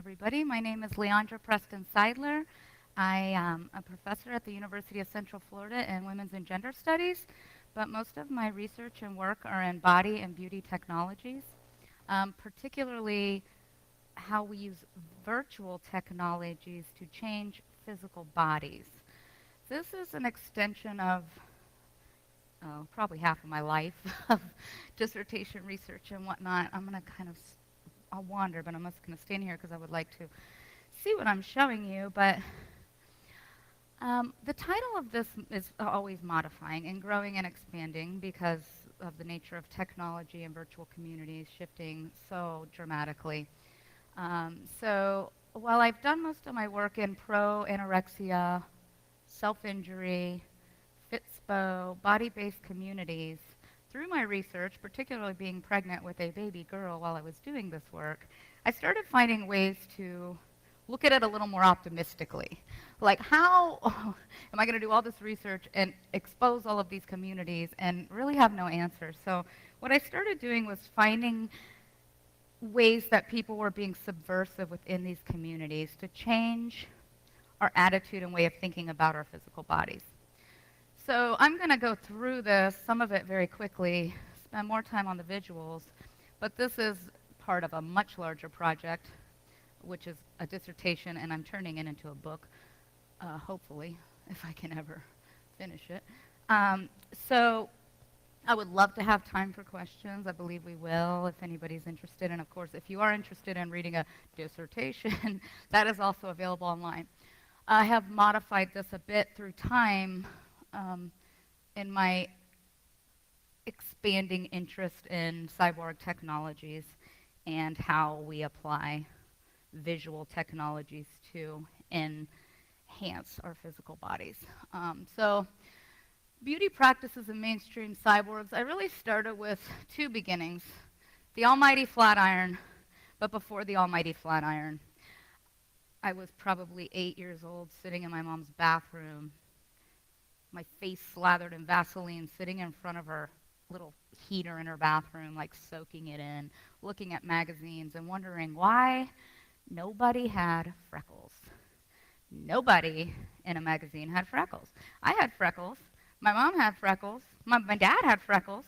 everybody. My name is Leandra Preston Seidler. I am a professor at the University of Central Florida in Women's and Gender Studies, but most of my research and work are in body and beauty technologies, particularly how we use virtual technologies to change physical bodies. This is an extension of probably half of my life of dissertation research and whatnot. I'm going to I'll wander, but I'm just going to stand here because I would like to see what I'm showing you. But the title of this is always modifying and growing and expanding because of the nature of technology and virtual communities shifting so dramatically. So while I've done most of my work in pro-anorexia, self-injury, FitSpo, body-based communities, through my research, particularly being pregnant with a baby girl while I was doing this work, I started finding ways to look at it a little more optimistically. Like, how am I going to do all this research and expose all of these communities and really have no answers? So what I started doing was finding ways that people were being subversive within these communities to change our attitude and way of thinking about our physical bodies. So I'm going to go through this, some of it very quickly, spend more time on the visuals, but this is part of a much larger project, which is a dissertation, and I'm turning it into a book, hopefully, if I can ever finish it. So I would love to have time for questions. I believe we will, if anybody's interested. And of course, if you are interested in reading a dissertation, that is also available online. I have modified this a bit through time in my expanding interest in cyborg technologies and how we apply visual technologies to enhance our physical bodies. So beauty practices in mainstream cyborgs, I really started with two beginnings. The almighty flat iron, but before the almighty flat iron, I was probably 8 years old, sitting in my mom's bathroom, my face slathered in Vaseline, sitting in front of her little heater in her bathroom, like soaking it in, looking at magazines and wondering why nobody had freckles. Nobody in a magazine had freckles. I had freckles. My mom had freckles. My dad had freckles.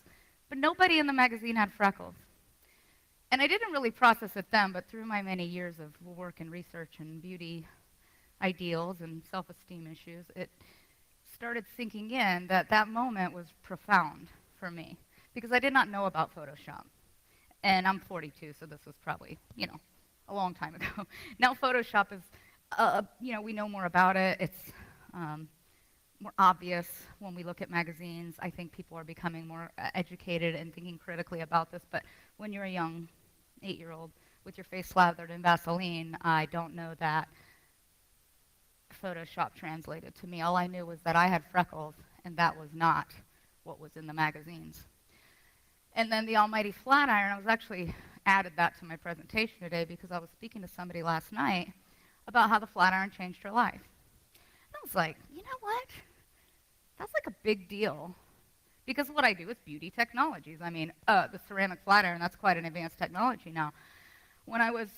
But nobody in the magazine had freckles. And I didn't really process it then, but through my many years of work and research and beauty ideals and self-esteem issues, it started sinking in that that moment was profound for me because I did not know about Photoshop. And I'm 42, so this was probably, a long time ago. Now Photoshop is, we know more about it. It's more obvious when we look at magazines. I think people are becoming more educated and thinking critically about this. But when you're a young 8-year-old with your face slathered in Vaseline, I don't know that Photoshop translated to me. All I knew was that I had freckles, and that was not what was in the magazines. And then the almighty flat iron, I was actually added that to my presentation today because I was speaking to somebody last night about how the flat iron changed her life. And I was like, you know what? That's like a big deal. Because what I do is beauty technologies. I mean, the ceramic flat iron, that's quite an advanced technology now. When I was,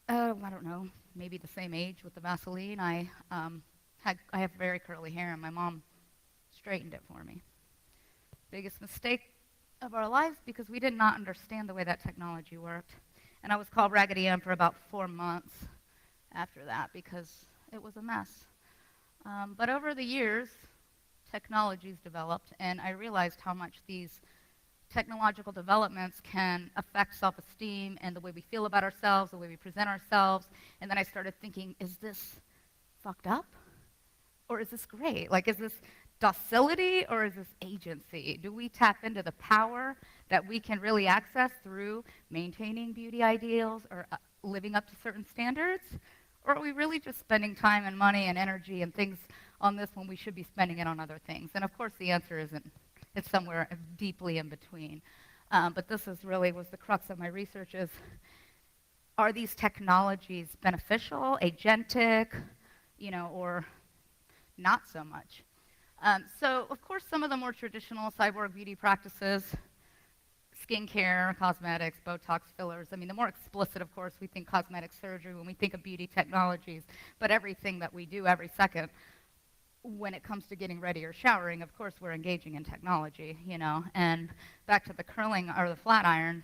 I don't know, maybe the same age with the Vaseline, I have very curly hair, and my mom straightened it for me. Biggest mistake of our lives because we did not understand the way that technology worked. And I was called Raggedy Ann for about 4 months after that because it was a mess. But over the years, technologies developed, and I realized how much these technological developments can affect self-esteem and the way we feel about ourselves, the way we present ourselves. And then I started thinking, is this fucked up? Or is this great? Like, is this docility or is this agency? Do we tap into the power that we can really access through maintaining beauty ideals or living up to certain standards? Or are we really just spending time and money and energy and things on this when we should be spending it on other things? And of course the answer isn't. It's somewhere deeply in between. But this was the crux of my research is, are these technologies beneficial, agentic, or not so much? So of course some of the more traditional cyborg beauty practices skincare, cosmetics, Botox, fillers. I mean, the more explicit, of course, we think cosmetic surgery when we think of beauty technologies, but everything that we do every second, when it comes to getting ready or showering, of course, we're engaging in technology, you know. And back to the curling or the flat iron,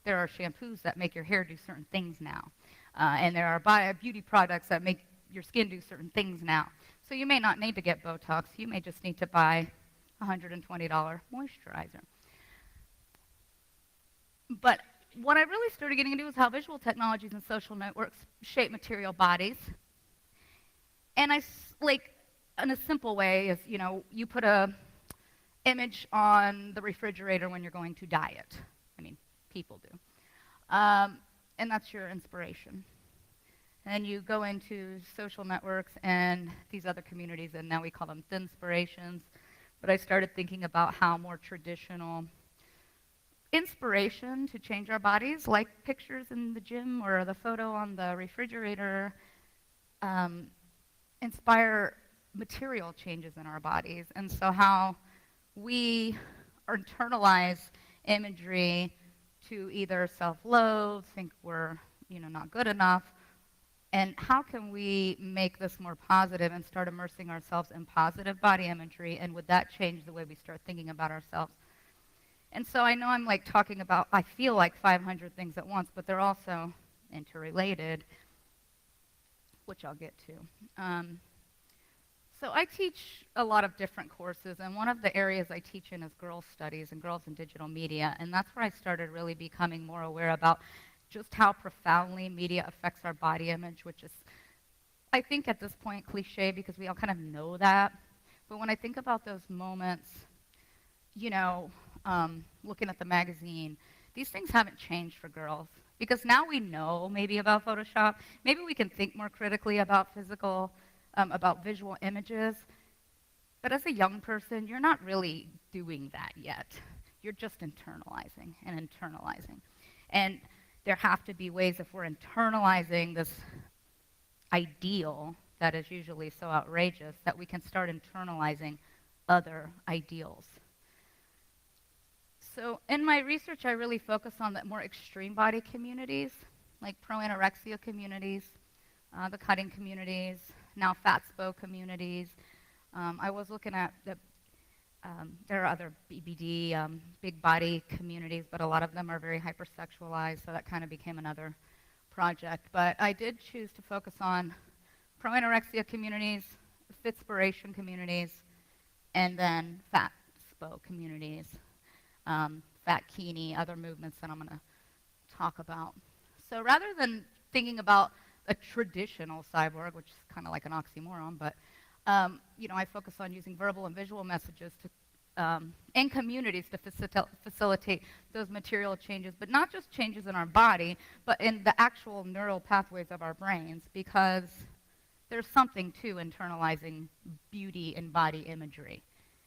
there are shampoos that make your hair do certain things now. And there are beauty products that make your skin do certain things now. So you may not need to get Botox. You may just need to buy a $120 moisturizer. But what I really started getting into is how visual technologies and social networks shape material bodies. And in a simple way is, you know, you put a image on the refrigerator when you're going to diet. I mean, people do. And that's your inspiration. And you go into social networks and these other communities, and now we call them thinspirations. But I started thinking about how more traditional inspiration to change our bodies, like pictures in the gym or the photo on the refrigerator, inspire material changes in our bodies. And so how we internalize imagery to either self-loathe, think we're, you know, not good enough, and how can we make this more positive and start immersing ourselves in positive body imagery, and would that change the way we start thinking about ourselves? And so I know I'm like talking about, I feel like 500 things at once, but they're also interrelated, which I'll get to. So I teach a lot of different courses, and one of the areas I teach in is girls' studies and girls in digital media, and that's where I started really becoming more aware about just how profoundly media affects our body image, which is, I think at this point, cliche because we all kind of know that. But when I think about those moments, you know, looking at the magazine, these things haven't changed for girls. Because now we know maybe about Photoshop, maybe we can think more critically about about visual images. But as a young person, you're not really doing that yet. You're just internalizing and internalizing. And there have to be ways, if we're internalizing this ideal that is usually so outrageous, that we can start internalizing other ideals. So in my research, I really focus on the more extreme body communities, like pro-anorexia communities, the cutting communities, now fatspo communities. I was looking at there are other BBD, big body communities, but a lot of them are very hypersexualized, so that kind of became another project. But I did choose to focus on pro-anorexia communities, fitspiration communities, and then fatspo communities, fatkini, other movements that I'm going to talk about. So rather than thinking about a traditional cyborg, which is kind of like an oxymoron, but you know, I focus on using verbal and visual messages to, in communities to facilitate those material changes, but not just changes in our body, but in the actual neural pathways of our brains, because there's something to internalizing beauty and body imagery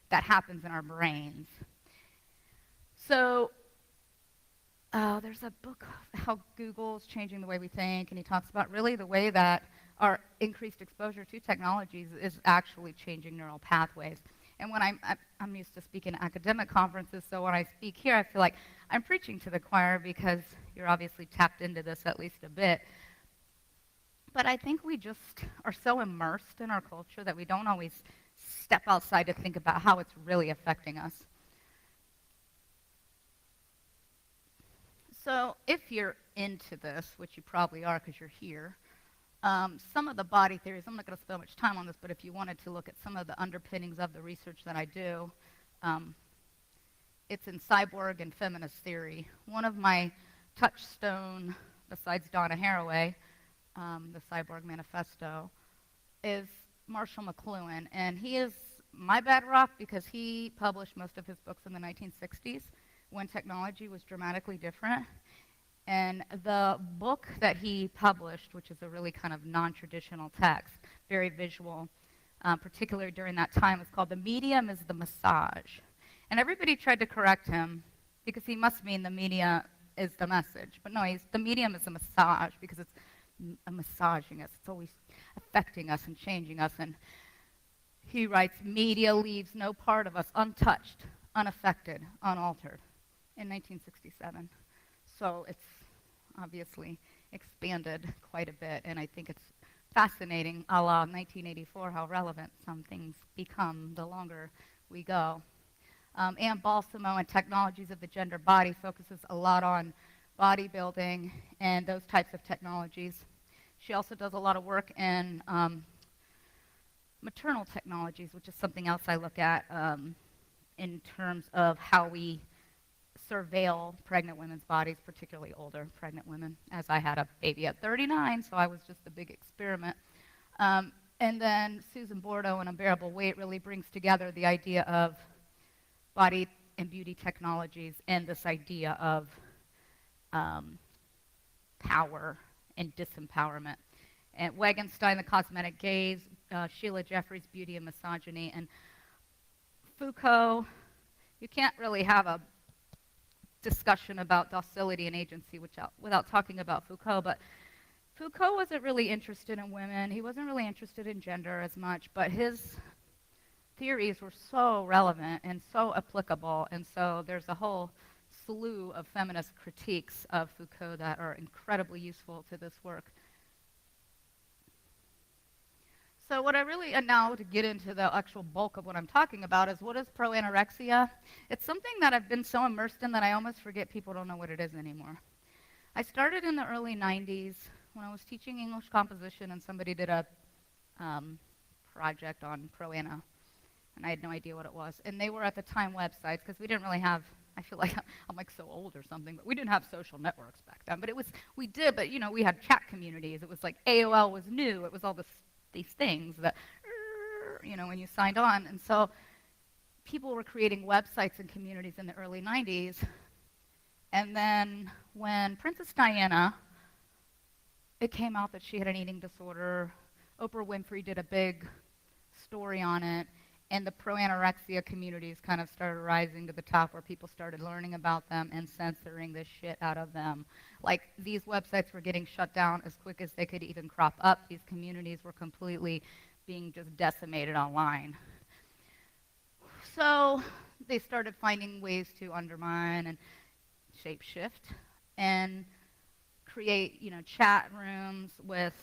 that happens in our brains. So there's a book, How Google's Changing the Way We Think, and he talks about really the way that our increased exposure to technologies is actually changing neural pathways. And when I'm used to speaking at academic conferences, so when I speak here, I feel like I'm preaching to the choir because you're obviously tapped into this at least a bit. But I think we just are so immersed in our culture that we don't always step outside to think about how it's really affecting us. So if you're into this, which you probably are because you're here, some of the body theories, I'm not going to spend much time on this, but if you wanted to look at some of the underpinnings of the research that I do, it's in cyborg and feminist theory. One of my touchstone, besides Donna Haraway, the Cyborg Manifesto, is Marshall McLuhan, and he is my bedrock because he published most of his books in the 1960s when technology was dramatically different. And the book that he published, which is a really kind of non-traditional text, very visual, particularly during that time, is called The Medium is the Massage. And everybody tried to correct him because he must mean the media is the message. But no, the medium is a massage because it's massaging us. It's always affecting us and changing us. And he writes, media leaves no part of us untouched, unaffected, unaltered. in 1967. So it's obviously expanded quite a bit, and I think it's fascinating, a la 1984, how relevant some things become the longer we go. Ann Balsamo and Technologies of the Gender Body focuses a lot on bodybuilding and those types of technologies. She also does a lot of work in maternal technologies, which is something else I look at in terms of how we surveil pregnant women's bodies, particularly older pregnant women, as I had a baby at 39, so I was just a big experiment. And then Susan Bordeaux in Unbearable Weight really brings together the idea of body and beauty technologies and this idea of power and disempowerment. And Wagenstein, The Cosmetic Gaze, Sheila Jeffries, Beauty and Misogyny, and Foucault. You can't really have a discussion about docility and agency without talking about Foucault, but Foucault wasn't really interested in women. He wasn't really interested in gender as much, but his theories were so relevant and so applicable, and so there's a whole slew of feminist critiques of Foucault that are incredibly useful to this work. So what I really, and now to get into the actual bulk of what I'm talking about, is what is pro-anorexia? It's something that I've been so immersed in that I almost forget people don't know what it is anymore. I started in the early 90s when I was teaching English composition, and somebody did a project on pro-ana, and I had no idea what it was. And they were at the time websites, because we didn't really have, I feel like I'm like so old or something, but we didn't have social networks back then. But we did, but you know, we had chat communities. It was like AOL was new. It was all these things that, you know, when you signed on. And so people were creating websites and communities in the early 90s. And then when Princess Diana, it came out that she had an eating disorder. Oprah Winfrey did a big story on it. And the pro-anorexia communities kind of started rising to the top, where people started learning about them and censoring the shit out of them. Like, these websites were getting shut down as quick as they could even crop up. These communities were completely being just decimated online. So they started finding ways to undermine and shapeshift and create, you know, chat rooms with,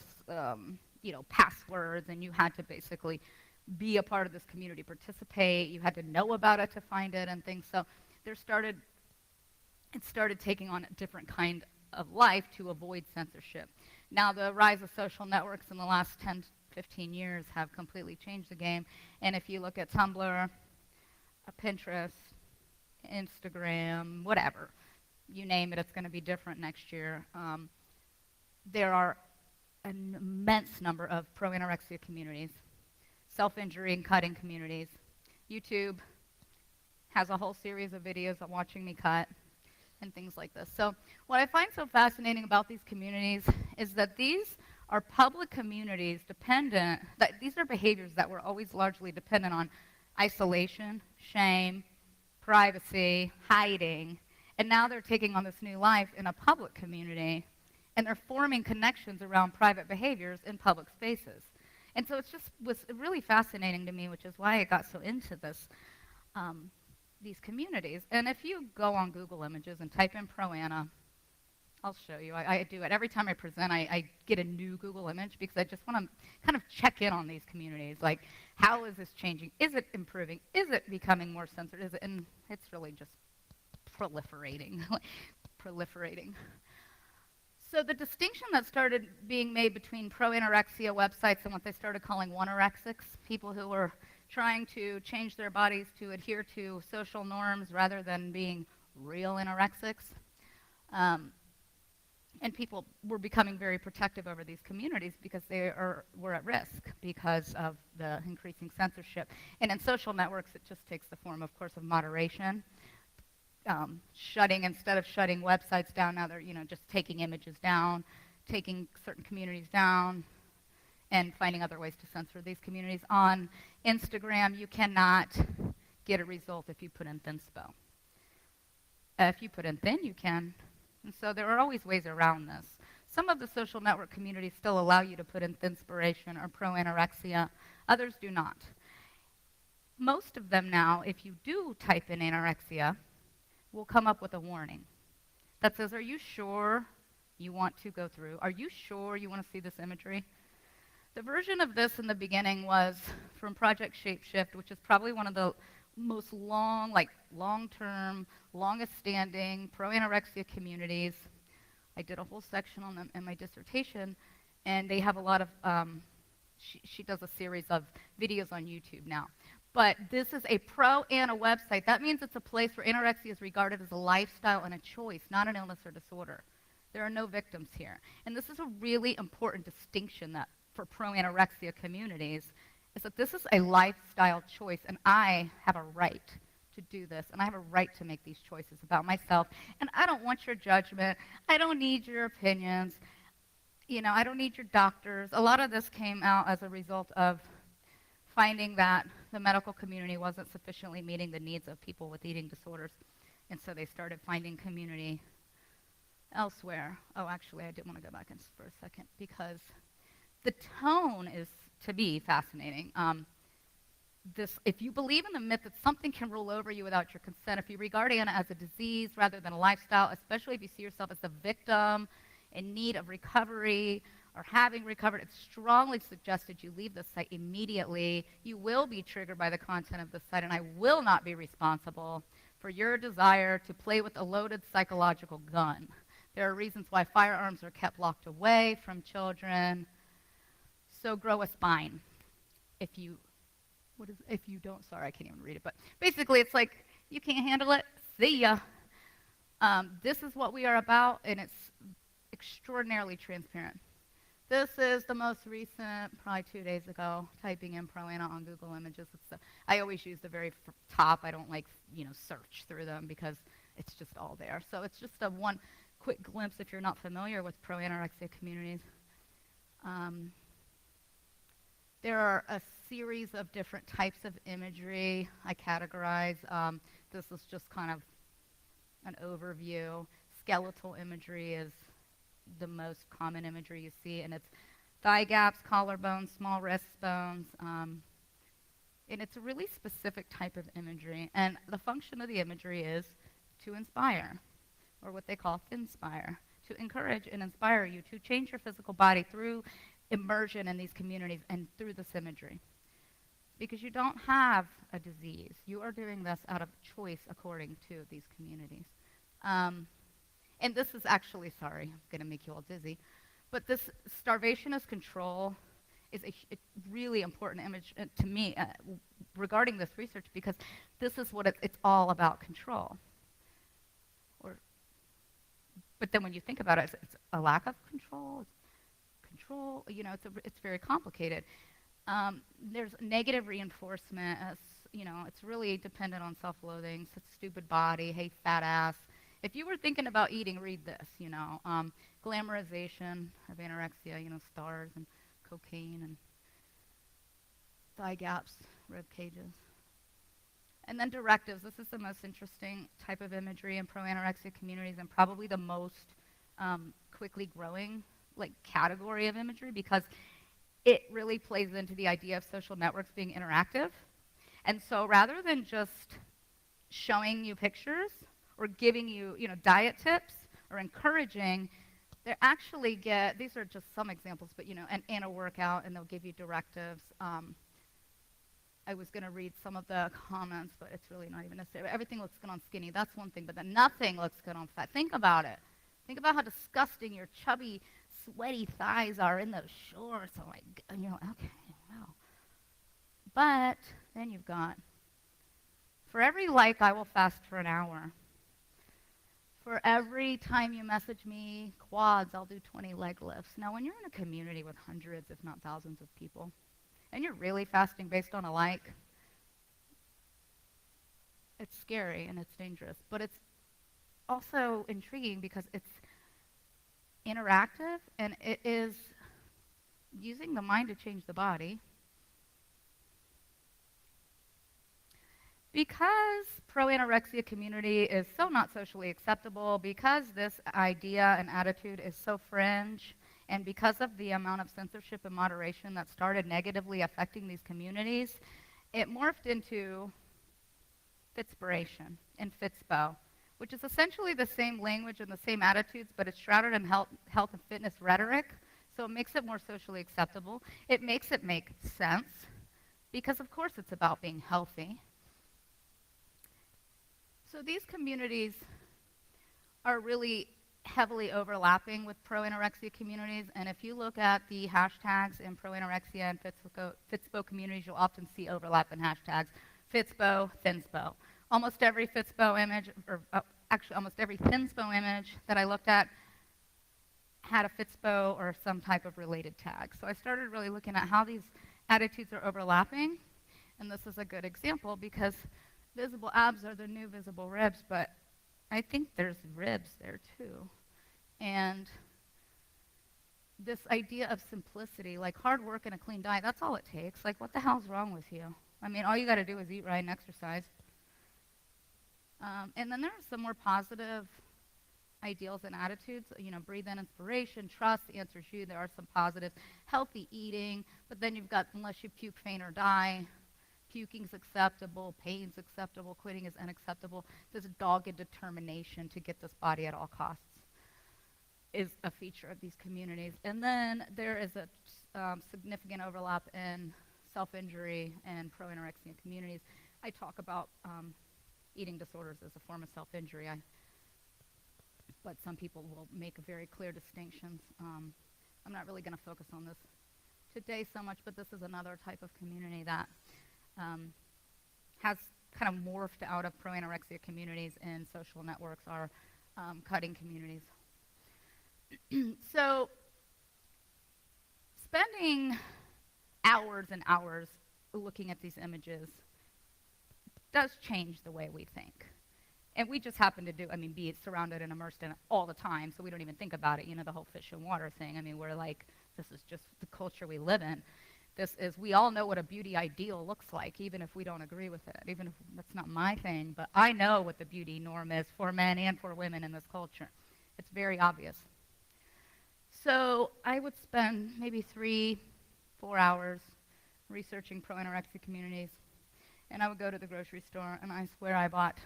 you know, passwords, and you had to basically be a part of this community, participate. You had to know about it to find it and things. So it started taking on a different kind of life to avoid censorship. Now the rise of social networks in the last 10, 15 years have completely changed the game. And if you look at Tumblr, Pinterest, Instagram, whatever, you name it, it's going to be different next year. There are an immense number of pro-anorexia communities, self-injury and cutting communities. YouTube has a whole series of videos of watching me cut and things like this. So what I find so fascinating about these communities is that these are public communities these are behaviors that were always largely dependent on isolation, shame, privacy, hiding, and now they're taking on this new life in a public community, and they're forming connections around private behaviors in public spaces. And so was really fascinating to me, which is why I got so into this, these communities. And if you go on Google Images and type in pro-ana, I'll show you. I do it every time I present. I get a new Google image because I just want to kind of check in on these communities. Like, how is this changing? Is it improving? Is it becoming more censored? And it's really just proliferating, proliferating. So the distinction that started being made between pro-anorexia websites and what they started calling one-orexics, people who were trying to change their bodies to adhere to social norms rather than being real anorexics. And people were becoming very protective over these communities because they were at risk because of the increasing censorship. And in social networks, it just takes the form, of course, of moderation. Instead of shutting websites down, now they're, you know, just taking images down, taking certain communities down, and finding other ways to censor these communities. On Instagram, you cannot get a result if you put in thinspo. If you put in thin, you can. And so there are always ways around this. Some of the social network communities still allow you to put in thinspiration or pro-anorexia. Others do not. Most of them now, if you do type in anorexia, will come up with a warning that says, are you sure you want to go through? Are you sure you want to see this imagery? The version of this in the beginning was from Project Shapeshift, which is probably one of the most long-term, longest-standing pro-anorexia communities. I did a whole section on them in my dissertation, and they have a lot of, she does a series of videos on YouTube now. But this is a pro-ana website. That means it's a place where anorexia is regarded as a lifestyle and a choice, not an illness or disorder. There are no victims here. And this is a really important distinction that for pro-anorexia communities, is that this is a lifestyle choice, and I have a right to do this, and I have a right to make these choices about myself. And I don't want your judgment. I don't need your opinions. You know, I don't need your doctors. A lot of this came out as a result of finding that the medical community wasn't sufficiently meeting the needs of people with eating disorders. And so they started finding community elsewhere. Oh, actually, I did want to go back for a second because the tone is, to me, fascinating. If you believe in the myth that something can rule over you without your consent, if you regard ANA as a disease rather than a lifestyle, especially if you see yourself as the victim in need of recovery or having recovered, it's strongly suggested you leave the site immediately. You will be triggered by the content of the site, and I will not be responsible for your desire to play with a loaded psychological gun. There are reasons why firearms are kept locked away from children. So grow a spine. If you don't, sorry, I can't even read it, but basically it's like, you can't handle it, see ya. This is what we are about, and it's extraordinarily transparent. This is the most recent, probably 2 days ago, typing in pro-ana on Google Images. I always use the very top. I don't search through them because it's just all there. So it's just a one quick glimpse if you're not familiar with pro-anorexia communities. There are a series of different types of imagery I categorize. This is just kind of an overview. Skeletal imagery is the most common imagery you see, and it's thigh gaps, collarbones, small wrist bones, and it's a really specific type of imagery. And the function of the imagery is to inspire, or what they call finspire, to encourage and inspire you to change your physical body through immersion in these communities and through this imagery. Because you don't have a disease. You are doing this out of choice according to these communities. And this is actually, sorry, I'm going to make you all dizzy, but this starvation as control is a really important image to me regarding this research, because this is what it's all about, control. But then when you think about it, it's a lack of control. Control, it's very complicated. There's negative reinforcement. It's really dependent on self-loathing. Such stupid body, hey, fat ass. If you were thinking about eating, read this, glamorization of anorexia, stars and cocaine and thigh gaps, rib cages. And then directives. This is the most interesting type of imagery in pro-anorexia communities, and probably the most quickly growing category of imagery, because it really plays into the idea of social networks being interactive. And so rather than just showing you pictures or giving you, diet tips or encouraging, they actually these are just some examples, but, and a workout, and they'll give you directives. I was going to read some of the comments, but it's really not even necessary. Everything looks good on skinny. That's one thing, but then nothing looks good on fat. Think about it. Think about how disgusting your chubby, sweaty thighs are in those shorts. Oh, okay, wow. But then you've got, for every like, I will fast for an hour. For every time you message me quads, I'll do 20 leg lifts. Now, when you're in a community with hundreds, if not thousands of people, and you're really fasting based on a like, it's scary and it's dangerous. But it's also intriguing because it's interactive, and it is using the mind to change the body. Because pro-anorexia community is so not socially acceptable, because this idea and attitude is so fringe, and because of the amount of censorship and moderation that started negatively affecting these communities, it morphed into Fitspiration and Fitspo, which is essentially the same language and the same attitudes, but it's shrouded in health and fitness rhetoric. So it makes it more socially acceptable. It makes it make sense because, of course, it's about being healthy. So these communities are really heavily overlapping with pro-anorexia communities, and if you look at the hashtags in pro-anorexia and Fitspo communities, you'll often see overlap in hashtags. Fitspo, Thinspo. Almost every Fitspo image, or actually almost every Thinspo image that I looked at had a Fitspo or some type of related tag. So I started really looking at how these attitudes are overlapping, and this is a good example because visible abs are the new visible ribs, but I think there's ribs there too. And this idea of simplicity, like hard work and a clean diet, that's all it takes. Like, what the hell's wrong with you? I mean, all you got to do is eat right and exercise. And then there are some more positive ideals and attitudes. You know, breathe in inspiration, trust, the answer's you. There are some positives. Healthy eating, but then you've got unless you puke, faint, or die. Puking's acceptable, pain's acceptable, quitting is unacceptable. This dogged determination to get this body at all costs is a feature of these communities. And then there is a significant overlap in self-injury and pro-anorexia communities. I talk about eating disorders as a form of self-injury, but some people will make very clear distinctions. I'm not really going to focus on this today so much, but this is another type of community that has kind of morphed out of pro-anorexia communities and social networks are cutting communities. So spending hours and hours looking at these images does change the way we think. And we just happen to be surrounded and immersed in it all the time, so we don't even think about it. You know, the whole fish and water thing. I mean, we're like, this is just the culture we live in. We all know what a beauty ideal looks like, even if we don't agree with it, even if that's not my thing, but I know what the beauty norm is for men and for women in this culture. It's very obvious. So I would spend maybe 3-4 hours researching pro-anorexia communities, and I would go to the grocery store, and I swear I bought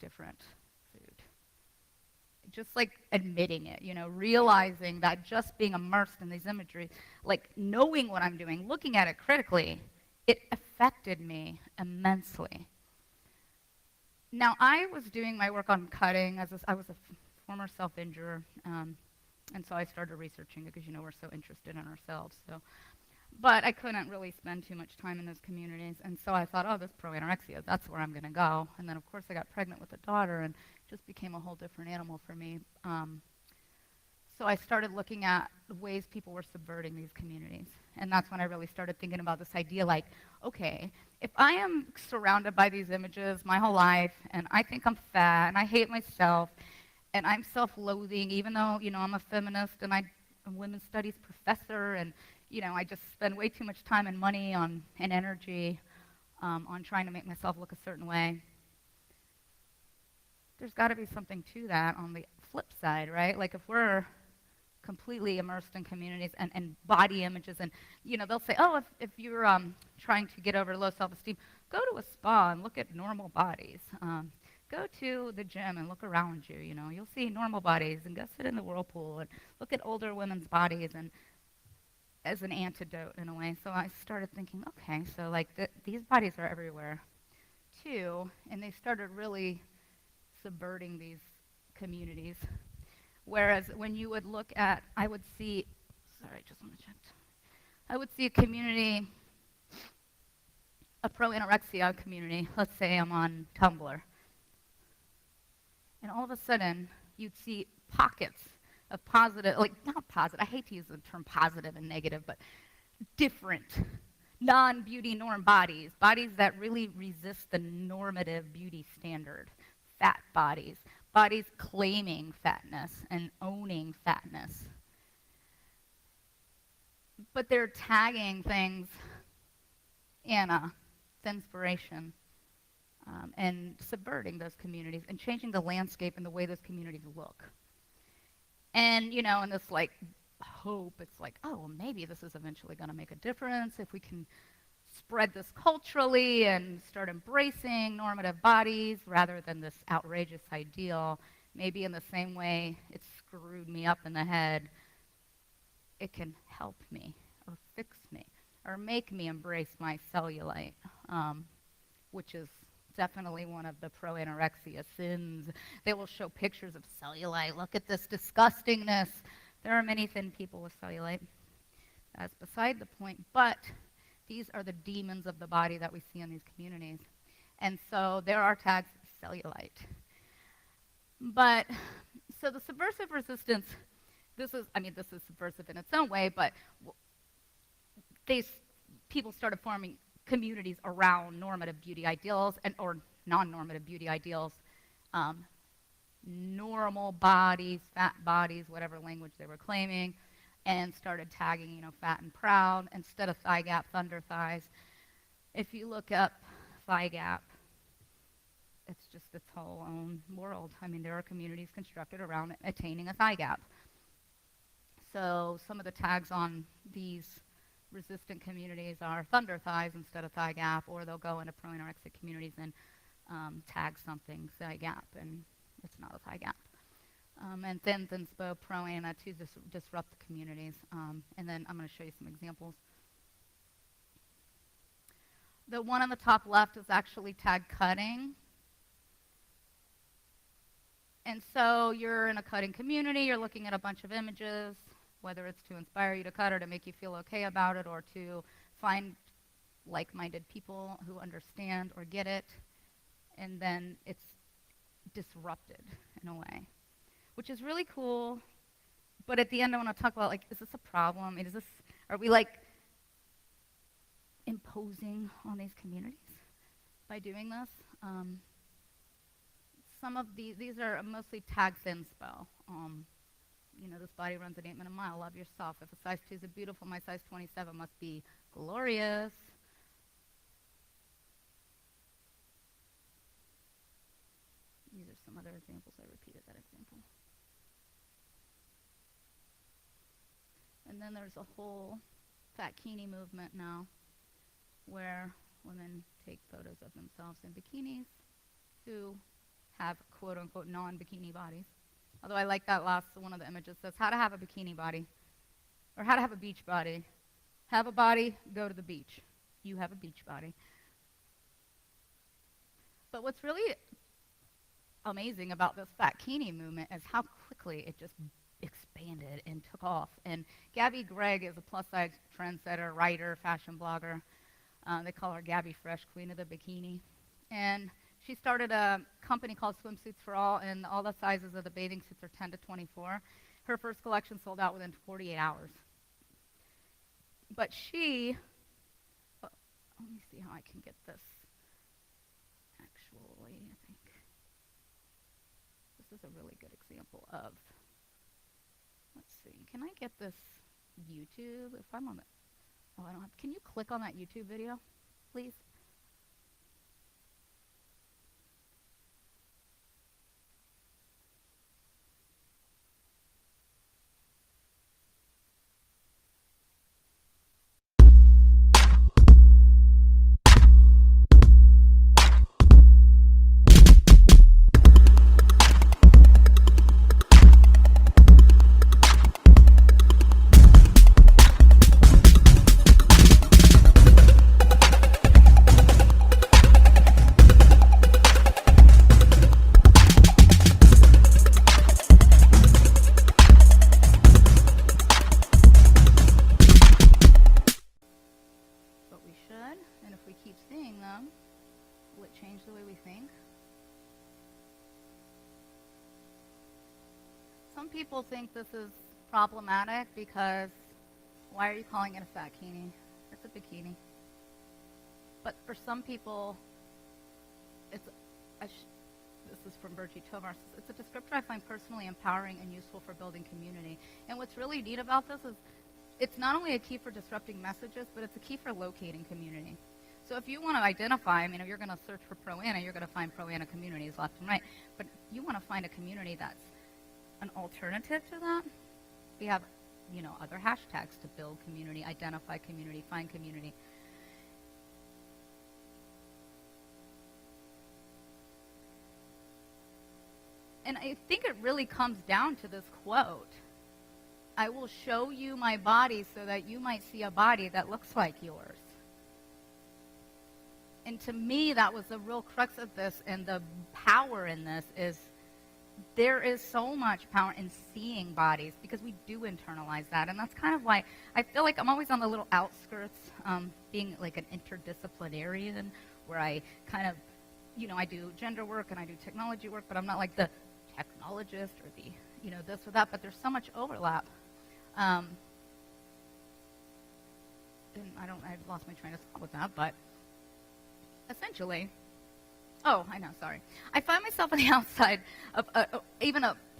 different food. Just like admitting it, you know, realizing that just being immersed in these imagery, like knowing what I'm doing, looking at it critically, it affected me immensely. Now, I was doing my work on cutting I was a former self-injurer, and so I started researching it because, you know, we're so interested in ourselves. But I couldn't really spend too much time in those communities, and so I thought, oh, this pro-anorexia, that's where I'm going to go. And then, of course, I got pregnant with a daughter, and it just became a whole different animal for me. So I started looking at the ways people were subverting these communities, and that's when I really started thinking about this idea, like, okay, if I am surrounded by these images my whole life, and I think I'm fat, and I hate myself, and I'm self-loathing, even though, you know, I'm a feminist, and I'm a women's studies professor, and you know, I just spend way too much time and money and energy on trying to make myself look a certain way. There's got to be something to that on the flip side, right? Like if we're completely immersed in communities and body images, and you know, they'll say, oh, if you're trying to get over low self-esteem, go to a spa and look at normal bodies. Go to the gym and look around you. You know, you'll see normal bodies, and go sit in the whirlpool and look at older women's bodies and as an antidote in a way. So I started thinking, okay, so like these bodies are everywhere too, and they started really subverting these communities. Whereas when you would look at, I would see a community, a pro-anorexia community, let's say I'm on Tumblr, and all of a sudden you'd see pockets of positive, like not positive, I hate to use the term positive and negative, but different, non-beauty norm bodies that really resist the normative beauty standard, fat bodies claiming fatness and owning fatness. But they're tagging things in inspiration and subverting those communities and changing the landscape and the way those communities look. And, you know, in this, like, hope, it's like, oh, well, maybe this is eventually going to make a difference if we can spread this culturally and start embracing normative bodies rather than this outrageous ideal, maybe in the same way it screwed me up in the head, it can help me or fix me or make me embrace my cellulite, which is definitely one of the pro-anorexia sins. They will show pictures of cellulite. Look at this disgustingness. There are many thin people with cellulite. That's beside the point, but these are the demons of the body that we see in these communities. And so there are tags cellulite. But, so the subversive resistance, this is subversive in its own way, but people started forming communities around normative beauty ideals or non-normative beauty ideals, normal bodies, fat bodies, whatever language they were claiming, and started tagging, fat and proud instead of thigh gap, thunder thighs. If you look up thigh gap, it's just its whole own world. I mean, there are communities constructed around attaining a thigh gap. So some of the tags on these resistant communities are thunder thighs instead of thigh gap, or they'll go into pro-anorexic communities and tag something thigh gap, and it's not a thigh gap. And thin inspo, pro-ana to disrupt the communities. And then I'm going to show you some examples. The one on the top left is actually tag cutting. And so you're in a cutting community, you're looking at a bunch of images, whether it's to inspire you to cut or to make you feel okay about it or to find like-minded people who understand or get it, and then it's disrupted in a way, which is really cool. But at the end I want to talk about, is this a problem? Are we imposing on these communities by doing this? Some of these are mostly tag thinspo. This body runs an 8-minute mile, love yourself. If a size 2 is a beautiful, my size 27 must be glorious. These are some other examples. I repeated that example. And then there's a whole fatkini movement now where women take photos of themselves in bikinis who have quote-unquote non-bikini bodies. Although I like that last one of the images says how to have a bikini body or how to have a beach body. Have a body, go to the beach. You have a beach body. But what's really amazing about this fatkini movement is how quickly it just expanded and took off. And Gabby Gregg is a plus-size trendsetter, writer, fashion blogger. They call her Gabby Fresh, Queen of the Bikini. And she started a company called Swimsuits for All, and all the sizes of the bathing suits are 10 to 24. Her first collection sold out within 48 hours. But let me see how I can get this. Actually, I think this is a really good example of, let's see, can I get this YouTube? If I'm on the, I don't have, can you click on that YouTube video, please? Some people think this is problematic because why are you calling it a fatkini? It's a bikini. But for some people, this is from Bergie Tovar, it's a descriptor I find personally empowering and useful for building community. And what's really neat about this is it's not only a key for disrupting messages, but it's a key for locating community. So if you want to identify, if you're going to search for pro-ana, you're going to find pro-ana communities left and right. But you want to find a community that's an alternative to that. We have, other hashtags to build community, identify community, find community. And I think it really comes down to this quote: I will show you my body so that you might see a body that looks like yours. And to me, that was the real crux of this, and the power in this is there is so much power in seeing bodies, because we do internalize that. And that's kind of why I feel like I'm always on the little outskirts, being like an interdisciplinarian, where I kind of, I do gender work and I do technology work, but I'm not like the technologist or the, this or that, but there's so much overlap. And I've lost my train of thought with that, but essentially, I find myself on the outside of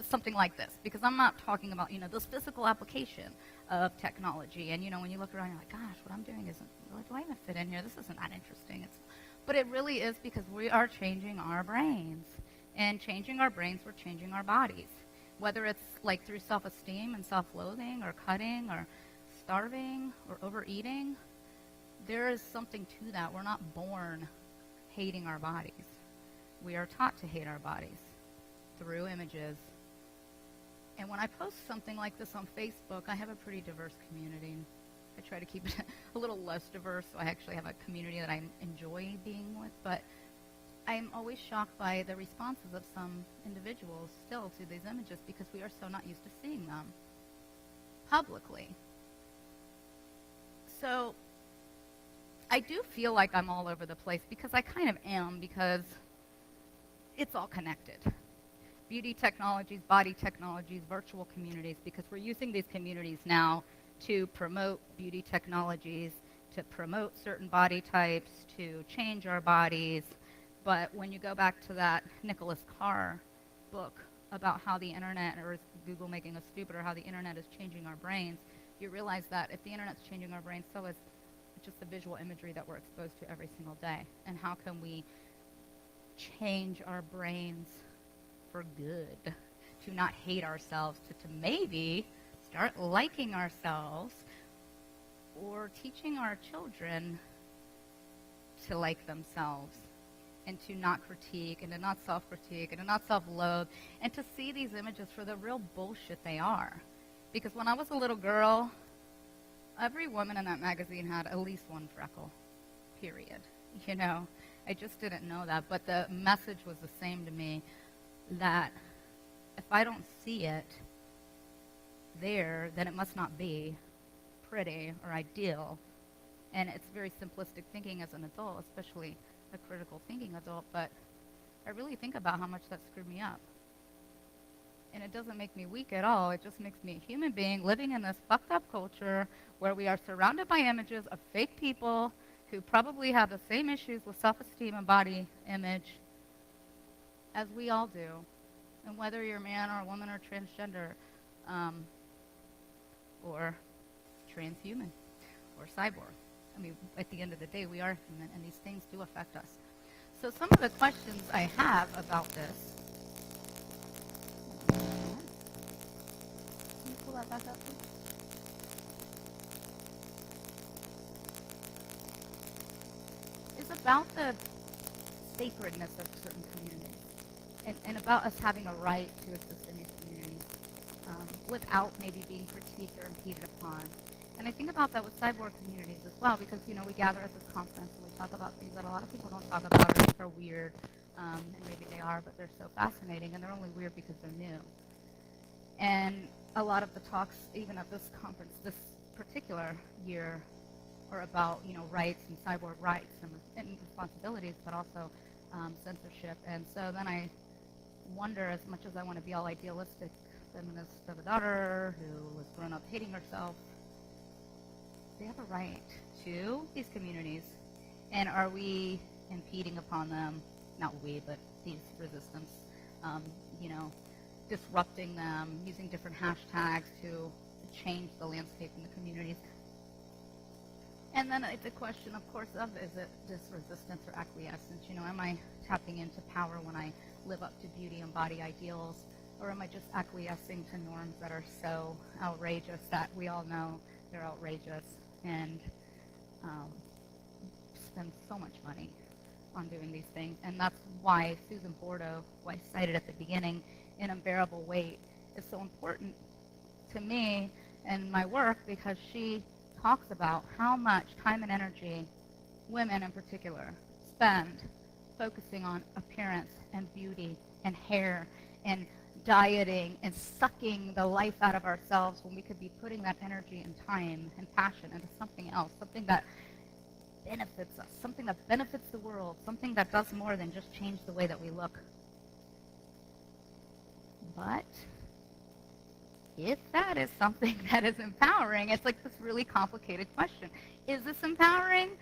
something like this, because I'm not talking about, this physical application of technology. And, when you look around, you're like, gosh, what I'm doing isn't, do I even fit in here? This isn't that interesting. But it really is, because we are changing our brains. And changing our brains, we're changing our bodies. Whether it's like through self-esteem and self-loathing, or cutting, or starving, or overeating, there is something to that. We're not born hating our bodies. We are taught to hate our bodies through images. And when I post something like this on Facebook, I have a pretty diverse community. I try to keep it a little less diverse, so I actually have a community that I enjoy being with. But I'm always shocked by the responses of some individuals still to these images, because we are so not used to seeing them publicly. So I do feel like I'm all over the place, because I kind of am, because it's all connected. Beauty technologies, body technologies, virtual communities, because we're using these communities now to promote beauty technologies, to promote certain body types, to change our bodies. But when you go back to that Nicholas Carr book about how the internet, or is Google making us stupid, or how the internet is changing our brains, you realize that if the internet's changing our brains, so is just the visual imagery that we're exposed to every single day. And how can we change our brains for good, to not hate ourselves, to maybe start liking ourselves, or teaching our children to like themselves, and to not critique, and to not self-critique, and to not self-loathe, and to see these images for the real bullshit they are. Because when I was a little girl, every woman in that magazine had at least one freckle, period. I just didn't know that. But the message was the same to me, that if I don't see it there, then it must not be pretty or ideal. And it's very simplistic thinking as an adult, especially a critical thinking adult, but I really think about how much that screwed me up. And it doesn't make me weak at all. It just makes me a human being living in this fucked up culture where we are surrounded by images of fake people who probably have the same issues with self-esteem and body image as we all do. And whether you're a man or a woman or transgender, or transhuman, or cyborg. I mean, at the end of the day, we are human, and these things do affect us. So some of the questions I have about this. Can you pull that back up, please? Is about the sacredness of certain communities, and about us having a right to exist in these communities without maybe being critiqued or impeded upon. And I think about that with cyborg communities as well, because, we gather at this conference and we talk about things that a lot of people don't talk about, or think are weird, and maybe they are, but they're so fascinating, and they're only weird because they're new. And a lot of the talks, even at this conference, this particular year, are about, rights and cyborg rights and responsibilities, but also censorship. And so then I wonder, as much as I want to be all idealistic, feminist of a daughter who was grown up hating herself, they have a right to these communities, and are we impeding upon them? Not we, but these resistance, disrupting them, using different hashtags to change the landscape in the communities. And then it's a question, of course, of is it just resistance or acquiescence? Am I tapping into power when I live up to beauty and body ideals, or am I just acquiescing to norms that are so outrageous that we all know they're outrageous, and spend so much money on doing these things. And that's why Susan Bordeaux, who I cited at the beginning, in Unbearable Weight, is so important to me and my work, because she talks about how much time and energy women in particular spend focusing on appearance and beauty and hair and dieting and sucking the life out of ourselves, when we could be putting that energy and time and passion into something else, something that benefits us, something that benefits the world, something that does more than just change the way that we look. But if that is something that is empowering, it's like this really complicated question. Is this empowering,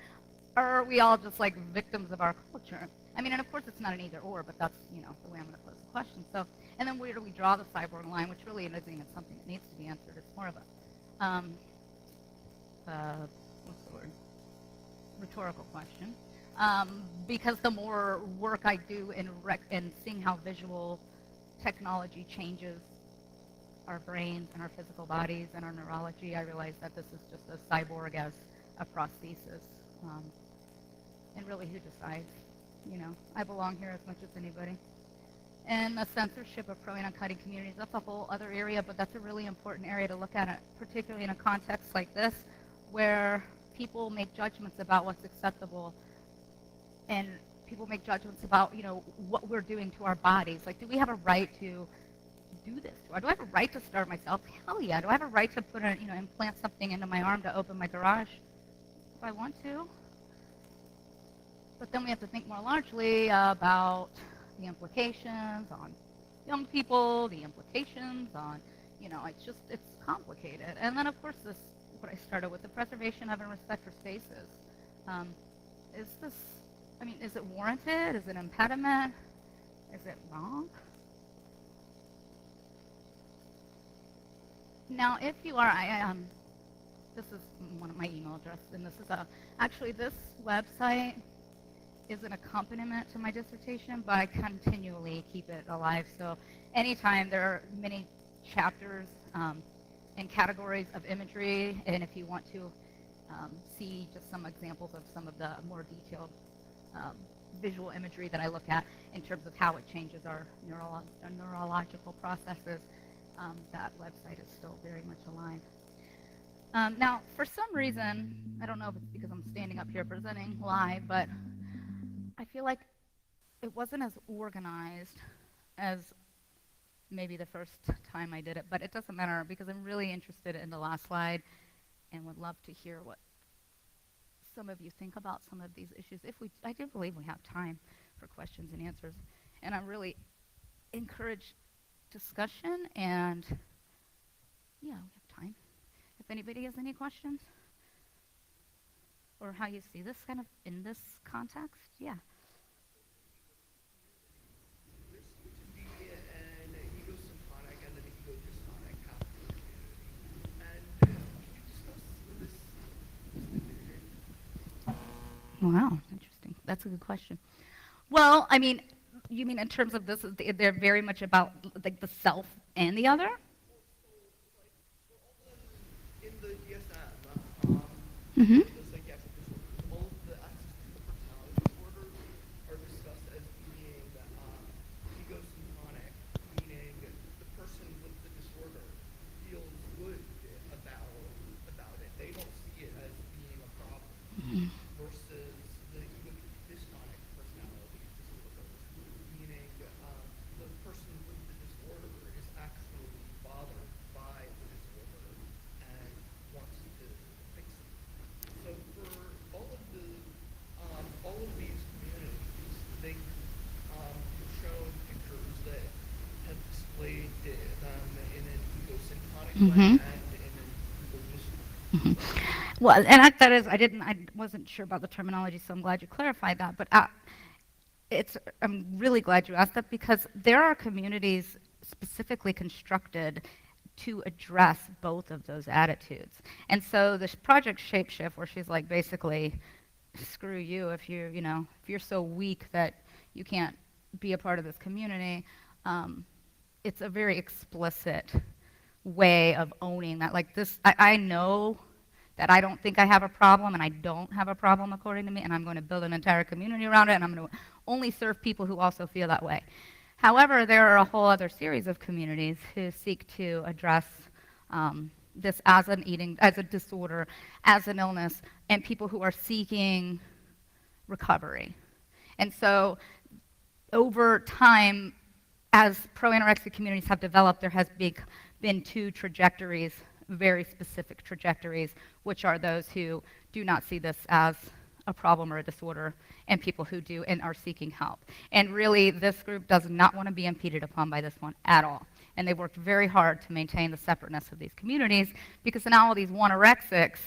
or are we all just like victims of our culture? I mean, and of course it's not an either or, but that's, the way I'm going to pose the question. So, and then where do we draw the cyborg line, which really isn't even something that needs to be answered. It's more of a, what's the word? Rhetorical question. Because the more work I do in seeing how visual technology changes our brains and our physical bodies and our neurology, I realize that this is just a cyborg as a prosthesis. And really, who decides? I belong here as much as anybody. And the censorship of pro and cutting communities, that's a whole other area, but that's a really important area to look at, it, particularly in a context like this, where people make judgments about what's acceptable, and people make judgments about, what we're doing to our bodies. Like, do we have a right to do this? Do I have a right to starve myself? Hell yeah. Do I have a right to put implant something into my arm to open my garage if I want to? But then we have to think more largely about the implications on young people, the implications on, it's complicated. And then, of course, what I started with, the preservation of and respect for spaces. Is it warranted? Is it an impediment? Is it wrong? Now, if you are, this is one of my email addresses, and this is actually this website is an accompaniment to my dissertation, but I continually keep it alive. So anytime there are many chapters and categories of imagery, and if you want to see just some examples of some of the more detailed visual imagery that I look at in terms of how it changes our neurological processes, that website is still very much alive. Now, for some reason, I don't know if it's because I'm standing up here presenting live, but I feel like it wasn't as organized as maybe the first time I did it, but it doesn't matter, because I'm really interested in the last slide and would love to hear what some of you think about some of these issues. I do believe we have time for questions and answers, and I really encourage discussion, and yeah, we have time. If anybody has any questions, or how you see this kind of in this context, yeah. There seems to be an ego-symphonic and an ego-dystonic half of the community. And can you discuss this division? Wow, interesting. That's a good question. Well, I mean, you mean in terms of this, they're very much about like the self and the other? In the DSM, Mm-hmm. the psychiatric disorders, all of the aspects of personality disorders are discussed as being ego-symphonic, meaning the person with the disorder feels good about it. They don't see it as being a problem. Mm-hmm. Versus the ego-dystonic personality disorders, meaning the person with the disorder is actually bothered by the disorder and wants to fix it. So for all of these communities, they have shown pictures that have displayed them in an ego-synchronic way and in an ego-dystonic. Well, and I wasn't sure about the terminology, so I'm glad you clarified that. But I'm really glad you asked that, because there are communities specifically constructed to address both of those attitudes. And so this project Shapeshift, where she's like, basically, screw you if you're so weak that you can't be a part of this community. It's a very explicit way of owning that. Like this, I know that I don't think I have a problem, and I don't have a problem according to me, and I'm going to build an entire community around it, and I'm going to only serve people who also feel that way. However, there are a whole other series of communities who seek to address this as as a disorder, as an illness, and people who are seeking recovery. And so over time, as pro-anorexia communities have developed, there has been two trajectories, very specific trajectories, which are those who do not see this as a problem or a disorder, and people who do and are seeking help. And really, this group does not want to be impeded upon by this one at all. And they've worked very hard to maintain the separateness of these communities, because now all these anorexics,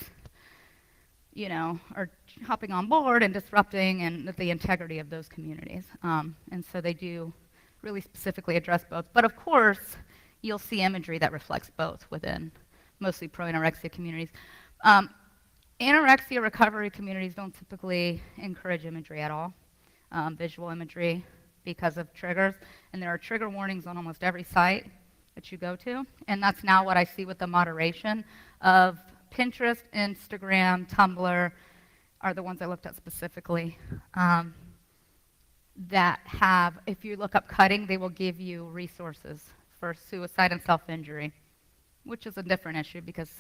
are hopping on board and disrupting and the integrity of those communities. And so they do really specifically address both. But of course, you'll see imagery that reflects both within mostly pro-anorexia communities. Anorexia recovery communities don't typically encourage imagery at all, visual imagery, because of triggers. And there are trigger warnings on almost every site that you go to. And that's now what I see with the moderation of Pinterest, Instagram, Tumblr are the ones I looked at specifically. That have, if you look up cutting, they will give you resources for suicide and self-injury, which is a different issue because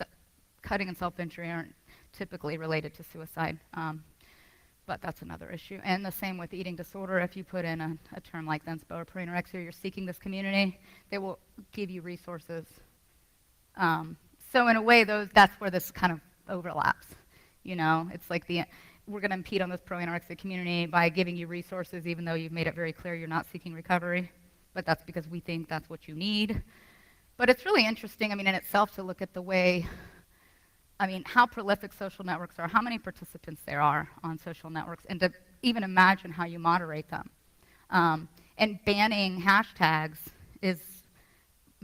cutting and self-injury aren't typically related to suicide, but that's another issue. And the same with eating disorder. If you put in a term like inspo or pro-anorexia, you're seeking this community, they will give you resources. So in a way, that's where this kind of overlaps. It's like we're going to impede on this pro-anorexia community by giving you resources, even though you've made it very clear you're not seeking recovery. But that's because we think that's what you need. But it's really interesting, in itself to look at the way, how prolific social networks are, how many participants there are on social networks, and to even imagine how you moderate them. And banning hashtags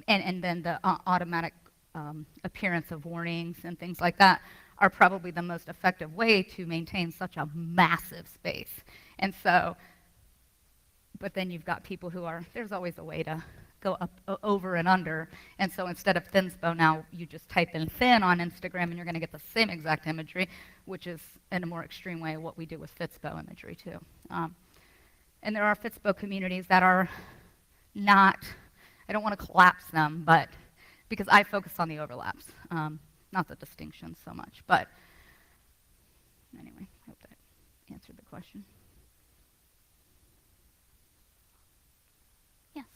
and then the automatic appearance of warnings and things like that are probably the most effective way to maintain such a massive space. And so, but then you've got people there's always a way to go up, over and under. And so instead of thinspo, now you just type in thin on Instagram and you're going to get the same exact imagery, which is in a more extreme way what we do with fitspo imagery too. And there are fitspo communities that are not, I don't want to collapse them, but because I focus on the overlaps, not the distinctions so much. But anyway, I hope that answered the question. Yes?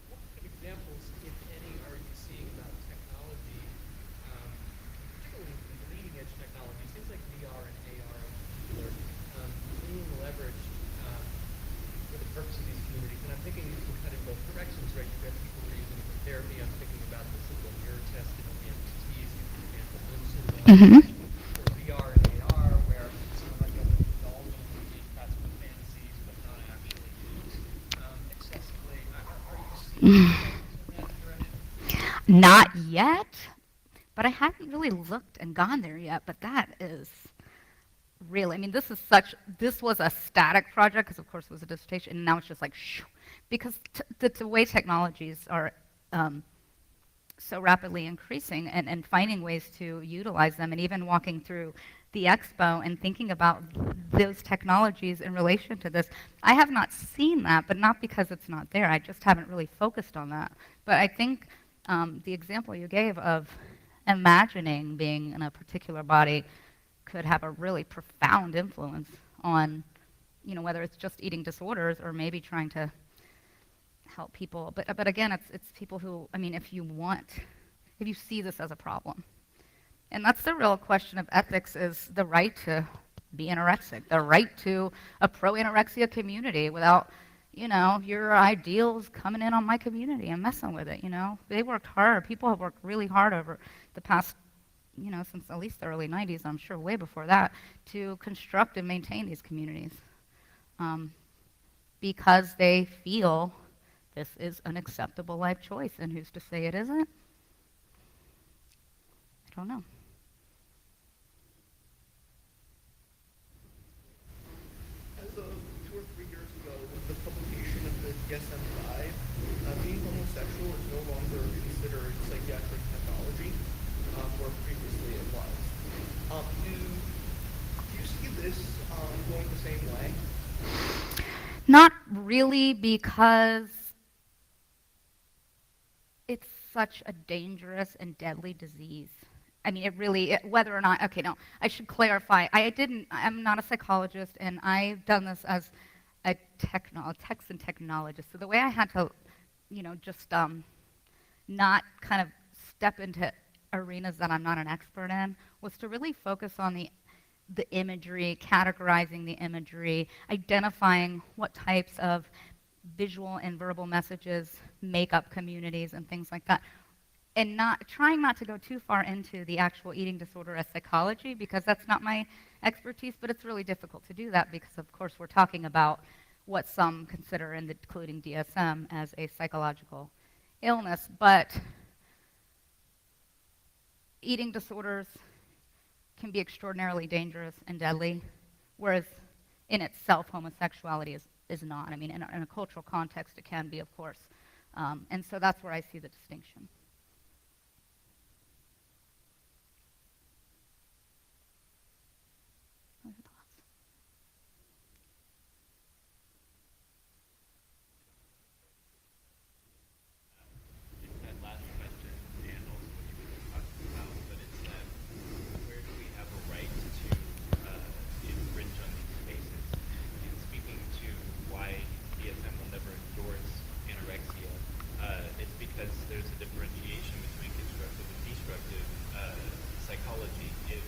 What examples, if any, are you seeing about technology, particularly leading edge technologies, things like VR and AR in particular, being leveraged for the purpose of these communities? And I'm thinking you can cut in both directions, right? You've got people who are using it for therapy. I'm thinking about the simple mirror test in the MTTs, for example, for VR and AR, where sort of like a indulgence in these kinds of fantasies, but not actually excessively. Are you seeing in that direction? Not yet, but I haven't really looked and gone there yet, but that is really, this was a static project, because of course it was a dissertation, and now it's just like, shoo, because the way technologies are so rapidly increasing and finding ways to utilize them, and even walking through the expo and thinking about those technologies in relation to this. I have not seen that, but not because it's not there. I just haven't really focused on that. But I think the example you gave of imagining being in a particular body could have a really profound influence on, whether it's just eating disorders or maybe trying to help people. But again, it's people who, if you see this as a problem. And that's the real question of ethics, is the right to be anorexic, the right to a pro-anorexia community without, your ideals coming in on my community and messing with it, They worked hard. People have worked really hard over the past, since at least the early 90s, I'm sure way before that, to construct and maintain these communities. Because they feel this is an acceptable life choice, and who's to say it isn't? I don't know. As of 2 or 3 years ago, with the publication of the DSM-5, being homosexual is no longer considered psychiatric pathology, where previously it was. Do you see this going the same way? Not really, because it's such a dangerous and deadly disease. I mean, whether or not, okay, no, I should clarify. I'm not a psychologist, and I've done this as a text and technologist. So the way I had to, just not kind of step into arenas that I'm not an expert in was to really focus on the imagery, categorizing the imagery, identifying what types of visual and verbal messages make up communities and things like that. And trying not to go too far into the actual eating disorder as psychology, because that's not my expertise, but it's really difficult to do that because, of course, we're talking about what some consider, including DSM, as a psychological illness. But eating disorders can be extraordinarily dangerous and deadly, whereas in itself, homosexuality is not. I mean, in a cultural context, it can be, of course. And so that's where I see the distinction. That last question, and also what you were just talking about, but it's that where do we have a right to infringe on these spaces? And speaking to why DSM will never endorse anorexia, it's because there's a differentiation between constructive and destructive psychology. If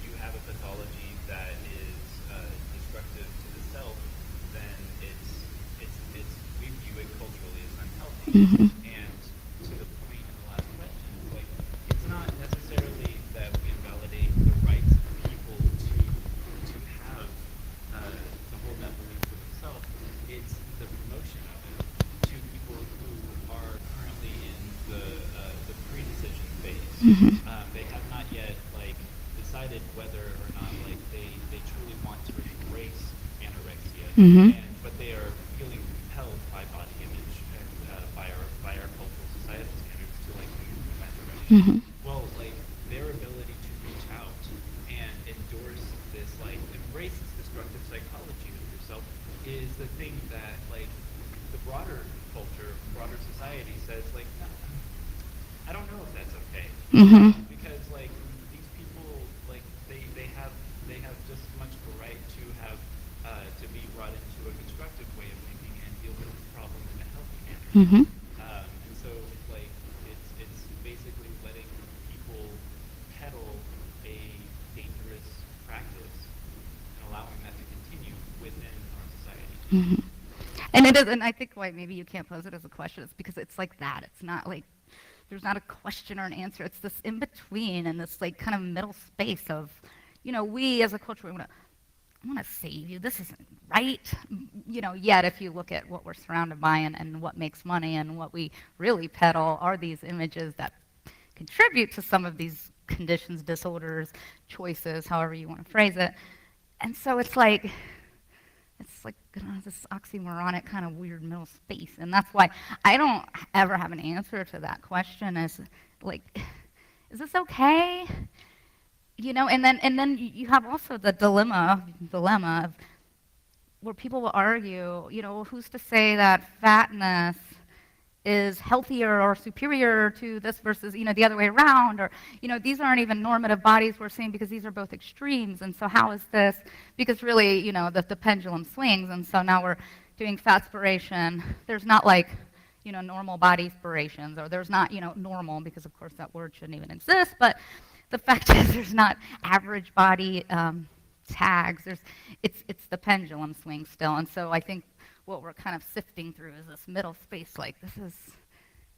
you have a pathology that is destructive to the self, then we view it culturally as unhealthy. Mm-hmm. And to the point in the last question, like it's not necessarily that we invalidate the rights of people to have to hold that belief for themselves. It's the promotion of it to people who are currently in the pre-decision phase. Mm-hmm. They have not yet decided whether or not they truly want to embrace anorexia, Mm-hmm. but they are feeling compelled by body image and by our cultural societal standards to move that direction. Mm-hmm. Well, their ability to reach out and endorse this, embrace this destructive psychology of yourself is the thing that the broader culture, broader society says no, I don't know if that's okay. Mm-hmm. Because these people they have just as much of a right to have to be brought into a constructive way of thinking and deal with the problem in a healthy manner. Mm-hmm. And so it's basically letting people peddle a dangerous practice and allowing that to continue within our society. Mm-hmm. And it is, and I think why maybe you can't pose it as a question is because it's like that. It's not there's not a question or an answer. It's this in between and this kind of middle space of, we as a culture, we want to save you. This isn't right. Yet if you look at what we're surrounded by and what makes money and what we really peddle are these images that contribute to some of these conditions, disorders, choices, however you want to phrase it. And so it's like this oxymoronic kind of weird middle space. And that's why I don't ever have an answer to that question is is this okay? And then you have also the dilemma of where people will argue, who's to say that fatness is healthier or superior to this versus, the other way around, or, these aren't even normative bodies we're seeing because these are both extremes, and so how is this? Because really, the pendulum swings, and so now we're doing fatspiration. There's not normal body spirations, or there's not, normal, because of course that word shouldn't even exist, but the fact is there's not average body tags. It's the pendulum swing still, and so I think what we're kind of sifting through is this middle space,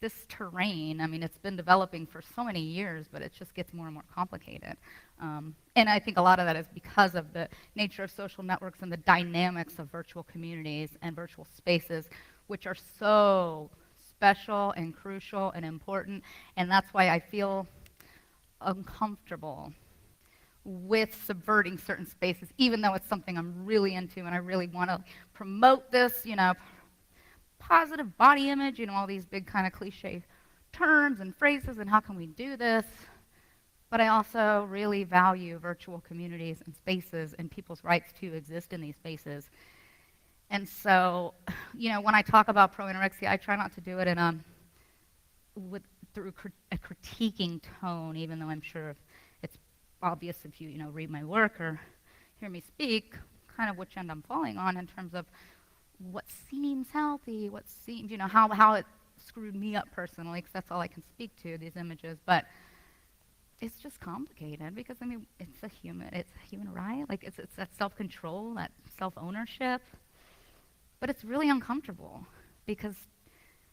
this terrain. I mean, it's been developing for so many years, but it just gets more and more complicated. And I think a lot of that is because of the nature of social networks and the dynamics of virtual communities and virtual spaces, which are so special and crucial and important. And that's why I feel uncomfortable with subverting certain spaces, even though it's something I'm really into and I really want to promote this, positive body image, all these big kind of cliche terms and phrases and how can we do this. But I also really value virtual communities and spaces and people's rights to exist in these spaces. And so, when I talk about pro-anorexia, I try not to do it in with, through a critiquing tone, even though I'm sure it's obvious if you, read my work or hear me speak, kind of which end I'm falling on in terms of what seems healthy, what seems, how it screwed me up personally, because that's all I can speak to, these images. But it's just complicated because, it's a human right. Like, it's that self-control, that self-ownership. But it's really uncomfortable because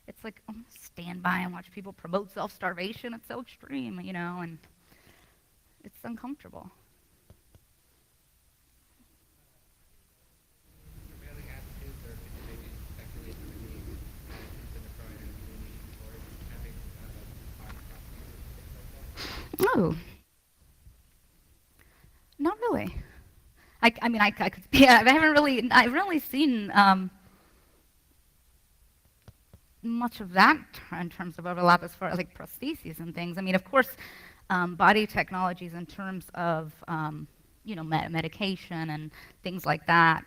it's like, stand by and watch people promote self-starvation. It's so extreme, and it's uncomfortable. Prevailing attitudes, or could you maybe speculate some of the attitudes in the pro-internet community towards having body copies and things like that? Oh, not really. I could, yeah, I've really seen much of that in terms of overlap as far as like prostheses and things. Of course, body technologies in terms of medication and things like that,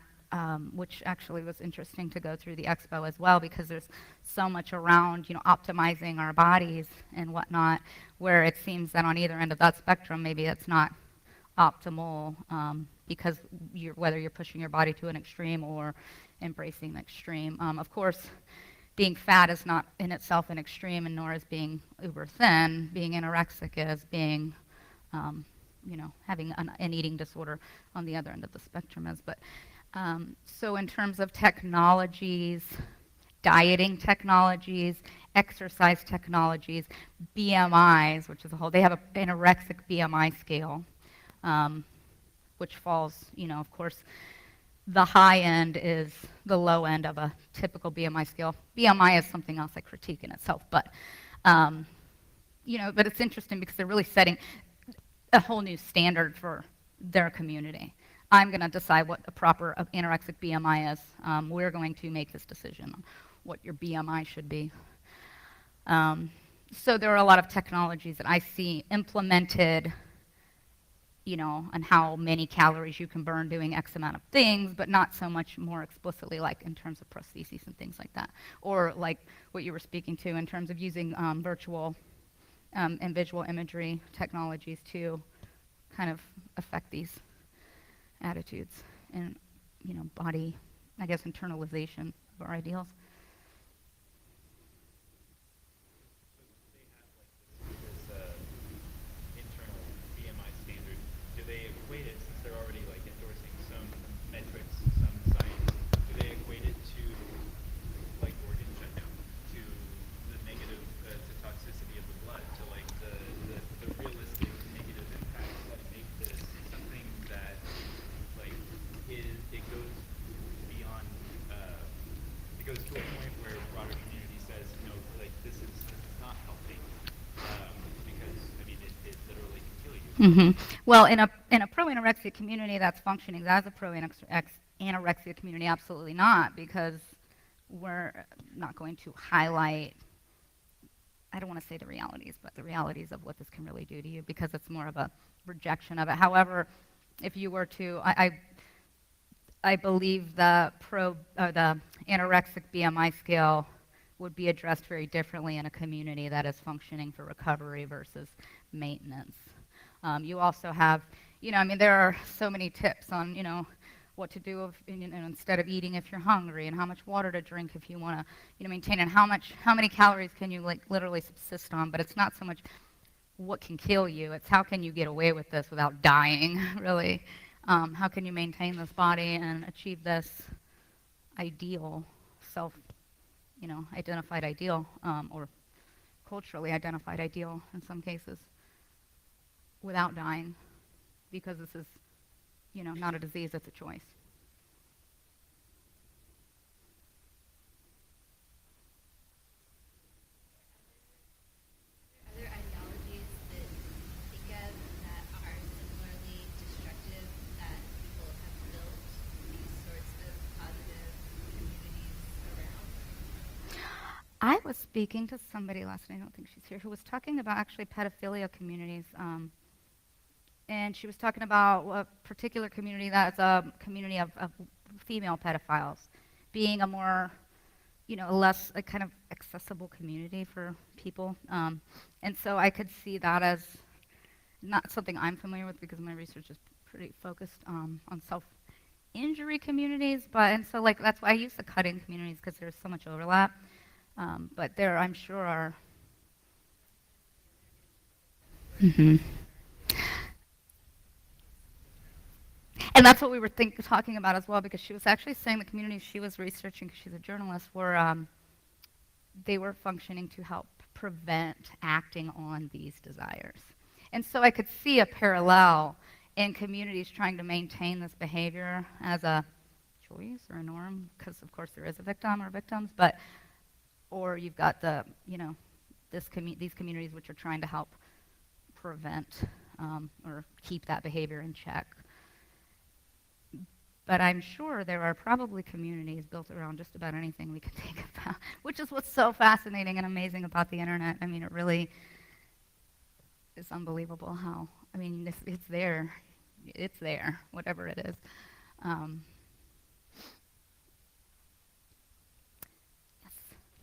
which actually was interesting to go through the expo as well, because there's so much around optimizing our bodies and whatnot, where it seems that on either end of that spectrum, maybe it's not optimal, because whether you're pushing your body to an extreme or embracing the extreme. Of course, being fat is not in itself an extreme, and nor is being uber thin. Being anorexic is being, having an eating disorder on the other end of the spectrum is. But so in terms of technologies, dieting technologies, exercise technologies, BMIs, which is a whole, they have an anorexic BMI scale, which falls, of course, the high end is the low end of a typical BMI scale. BMI is something else I critique in itself, but but it's interesting because they're really setting a whole new standard for their community. I'm going to decide what a proper anorexic BMI is. We're going to make this decision on what your BMI should be. So there are a lot of technologies that I see implemented, and how many calories you can burn doing X amount of things, but not so much more explicitly like in terms of prostheses and things like that. Or like what you were speaking to in terms of using virtual and visual imagery technologies to kind of affect these attitudes and, body, I guess, internalization of our ideals. Internal BMI standard, do they equate it, since they're already like endorsing some metrics, some science, do they equate it to like organ shutdown, to the negative, to toxicity of the blood, to like the realistic negative impacts that make this something that like it goes beyond, it goes to a point where the broader community says, like this is not healthy. Because it literally can kill you. Well, in a pro-anorexia community that's functioning as a pro-anorexia community, absolutely not, because we're not going to highlight, I don't want to say the realities, but the realities of what this can really do to you, because it's more of a rejection of it. However, if you were to, I believe the anorexic BMI scale would be addressed very differently in a community that is functioning for recovery versus maintenance. You also have, there are so many tips on, what to do instead of eating if you're hungry, and how much water to drink if you want to, maintain, and how many calories can you like literally subsist on. But it's not so much what can kill you; it's how can you get away with this without dying, really. How can you maintain this body and achieve this ideal identified ideal, or culturally identified ideal in some cases, without dying, because this is, not a disease, it's a choice. Are there ideologies that you think of that are similarly destructive that people have built these sorts of positive communities around? I was speaking to somebody last night, I don't think she's here, who was talking about actually pedophilia communities and she was talking about a particular community that's a community of female pedophiles being a more, a less a kind of accessible community for people. And so I could see that as not something I'm familiar with because my research is pretty focused on self-injury communities. But and so like that's why I use the cutting communities because there's so much overlap. But there, I'm sure are. Mhm. And that's what we were talking about as well, because she was actually saying the communities she was researching, because she's a journalist, were they were functioning to help prevent acting on these desires. And so I could see a parallel in communities trying to maintain this behavior as a choice or a norm, because of course there is a victim or victims, but or you've got the these communities which are trying to help prevent or keep that behavior in check. But I'm sure there are probably communities built around just about anything we could think about, which is what's so fascinating and amazing about the internet. I mean, it really is unbelievable how, I mean, it's there. It's there, whatever it is. Yes.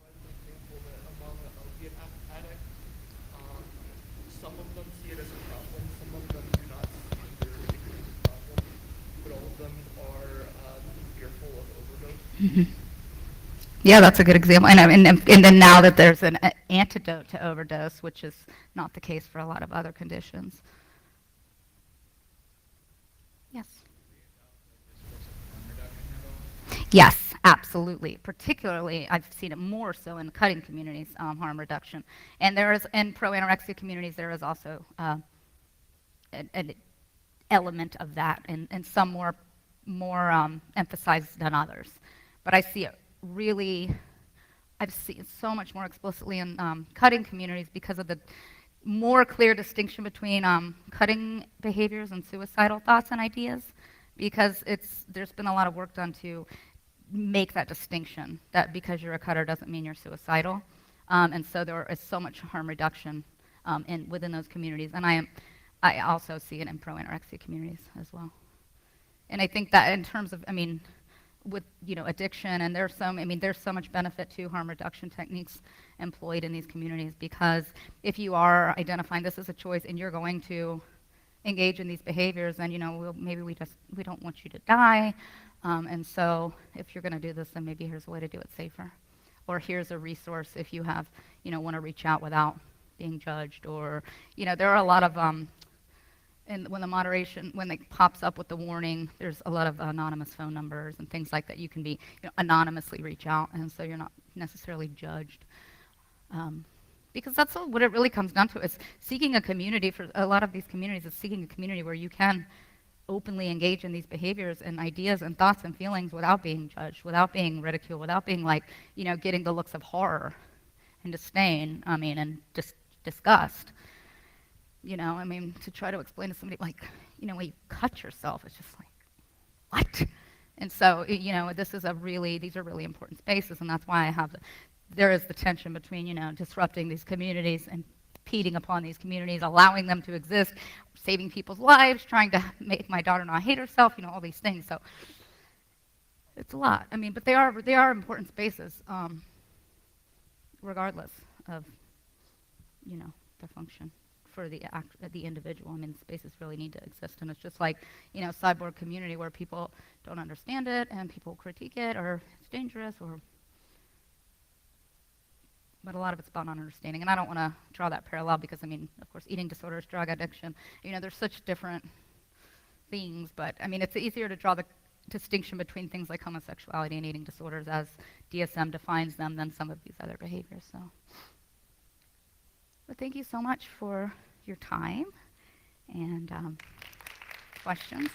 For example, that among opiate addicts, some of them see it as a problem, some of them do not see their addiction as a problem, but all of them are fearful of overdose. Mhm. Yeah, that's a good example. And then now that there's an antidote to overdose, which is not the case for a lot of other conditions. Yes. Yes, absolutely. Particularly, I've seen it more so in the cutting communities, harm reduction. And there is, in pro-anorexia communities, there is also an element of that, and some more emphasized than others. But I see it really, I've seen it so much more explicitly in cutting communities because of the more clear distinction between cutting behaviors and suicidal thoughts and ideas, because there's been a lot of work done to make that distinction, that because you're a cutter doesn't mean you're suicidal. And so there is so much harm reduction within those communities. And I also see it in pro-anorexia communities as well. And I think that in terms of, with addiction, and there's so much benefit to harm reduction techniques employed in these communities, because if you are identifying this as a choice and you're going to engage in these behaviors, then maybe we don't want you to die, and so if you're going to do this, then maybe here's a way to do it safer, or here's a resource if you have want to reach out without being judged, or there are a lot of and when it pops up with the warning, there's a lot of anonymous phone numbers and things like that. You can be anonymously reach out, and so you're not necessarily judged. Because that's what it really comes down to, is seeking a community. For a lot of these communities, is seeking a community where you can openly engage in these behaviors and ideas and thoughts and feelings without being judged, without being ridiculed, without being getting the looks of horror and disdain, and just disgust. To try to explain to somebody, when you cut yourself, it's just like, what? And so, these are really important spaces, and that's why there is the tension between, disrupting these communities and impeding upon these communities, allowing them to exist, saving people's lives, trying to make my daughter not hate herself, all these things. So it's a lot. But they are important spaces, regardless of, the function for the individual. Spaces really need to exist, and it's just like, cyborg community where people don't understand it and people critique it, or it's dangerous, but a lot of it's about non-understanding. And I don't want to draw that parallel because, of course, eating disorders, drug addiction, there's such different things, but it's easier to draw the distinction between things like homosexuality and eating disorders as DSM defines them than some of these other behaviors. So. But thank you so much for your time and questions.